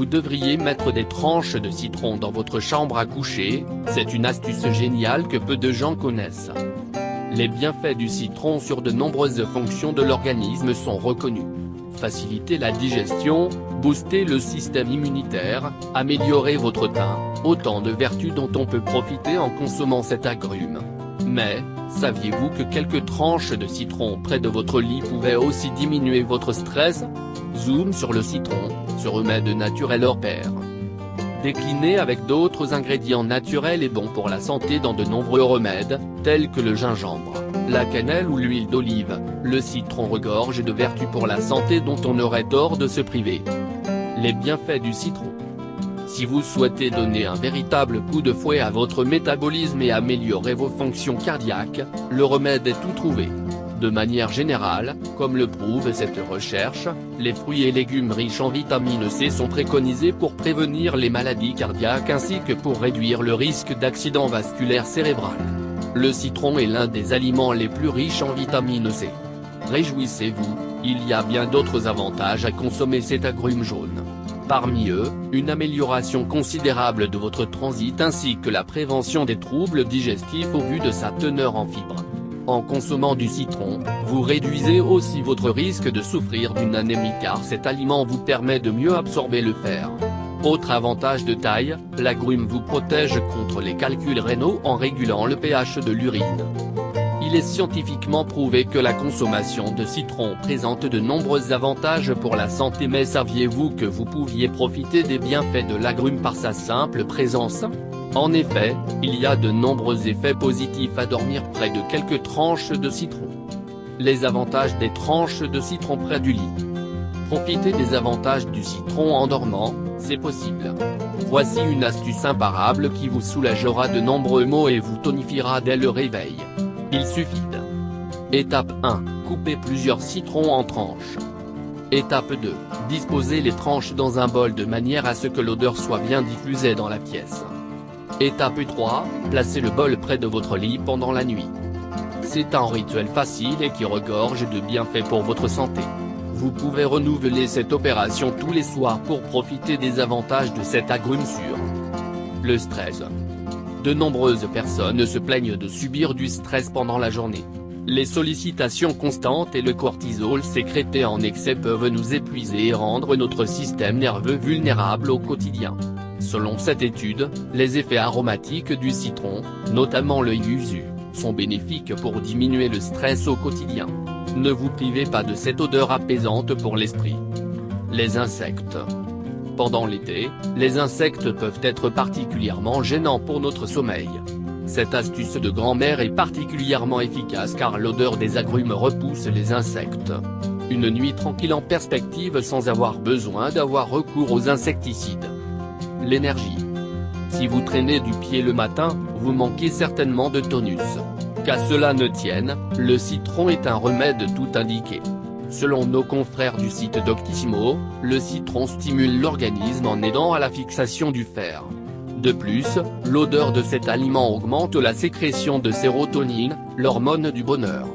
devriez mettre des tranches de citron dans votre chambre à coucher, c'est une astuce géniale que peu de gens connaissent. Les bienfaits du citron sur de nombreuses fonctions de l'organisme sont reconnus. Faciliter la digestion, booster le système immunitaire, améliorer votre teint, autant de vertus dont on peut profiter en consommant cet agrume. Mais, saviez-vous que quelques tranches de citron près de votre lit pouvaient aussi diminuer votre stress? Zoom sur le citron, ce remède naturel hors pair. Décliné avec d'autres ingrédients naturels et bon pour la santé dans de nombreux remèdes, tels que le gingembre, la cannelle ou l'huile d'olive, le citron regorge de vertus pour la santé dont on aurait tort de se priver. Les bienfaits du citron. Si vous souhaitez donner un véritable coup de fouet à votre métabolisme et améliorer vos fonctions cardiaques, le remède est tout trouvé. De manière générale, comme le prouve cette recherche, les fruits et légumes riches en vitamine C sont préconisés pour prévenir les maladies cardiaques ainsi que pour réduire le risque d'accident vasculaire cérébral. Le citron est l'un des aliments les plus riches en vitamine C. Réjouissez-vous, il y a bien d'autres avantages à consommer cet agrume jaune. Parmi eux, une amélioration considérable de votre transit ainsi que la prévention des troubles digestifs au vu de sa teneur en fibres. En consommant du citron, vous réduisez aussi votre risque de souffrir d'une anémie car cet aliment vous permet de mieux absorber le fer. Autre avantage de taille, l'agrume vous protège contre les calculs rénaux en régulant le pH de l'urine. Il est scientifiquement prouvé que la consommation de citron présente de nombreux avantages pour la santé, mais saviez-vous que vous pouviez profiter des bienfaits de l'agrume par sa simple présence? En effet, il y a de nombreux effets positifs à dormir près de quelques tranches de citron. Les avantages des tranches de citron près du lit. Profitez des avantages du citron en dormant, c'est possible. Voici une astuce imparable qui vous soulagera de nombreux maux et vous tonifiera dès le réveil. Il suffit de. Étape 1. Coupez plusieurs citrons en tranches. Étape 2. Disposez les tranches dans un bol de manière à ce que l'odeur soit bien diffusée dans la pièce. Étape 3. Placez le bol près de votre lit pendant la nuit. C'est un rituel facile et qui regorge de bienfaits pour votre santé. Vous pouvez renouveler cette opération tous les soirs pour profiter des avantages de cet agrume sûr. Le stress. De nombreuses personnes se plaignent de subir du stress pendant la journée. Les sollicitations constantes et le cortisol sécrété en excès peuvent nous épuiser et rendre notre système nerveux vulnérable au quotidien. Selon cette étude, les effets aromatiques du citron, notamment le yuzu, sont bénéfiques pour diminuer le stress au quotidien. Ne vous privez pas de cette odeur apaisante pour l'esprit. Les insectes. Pendant l'été, les insectes peuvent être particulièrement gênants pour notre sommeil. Cette astuce de grand-mère est particulièrement efficace car l'odeur des agrumes repousse les insectes. Une nuit tranquille en perspective sans avoir besoin d'avoir recours aux insecticides. L'énergie. Si vous traînez du pied le matin, vous manquez certainement de tonus. Qu'à cela ne tienne, le citron est un remède tout indiqué. Selon nos confrères du site Doctissimo, le citron stimule l'organisme en aidant à la fixation du fer. De plus, l'odeur de cet aliment augmente la sécrétion de sérotonine, l'hormone du bonheur.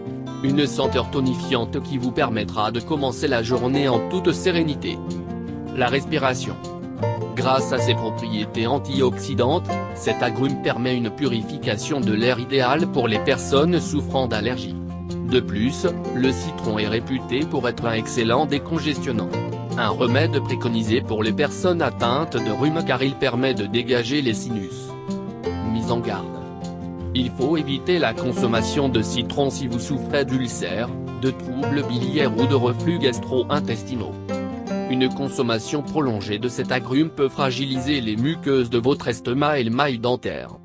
Une senteur tonifiante qui vous permettra de commencer la journée en toute sérénité. La respiration. Grâce à ses propriétés antioxydantes, cet agrume permet une purification de l'air idéale pour les personnes souffrant d'allergies. De plus, le citron est réputé pour être un excellent décongestionnant. Un remède préconisé pour les personnes atteintes de rhume car il permet de dégager les sinus. Mise en garde. Il faut éviter la consommation de citron si vous souffrez d'ulcères, de troubles biliaires ou de reflux gastro-intestinaux. Une consommation prolongée de cet agrume peut fragiliser les muqueuses de votre estomac et le mail dentaire.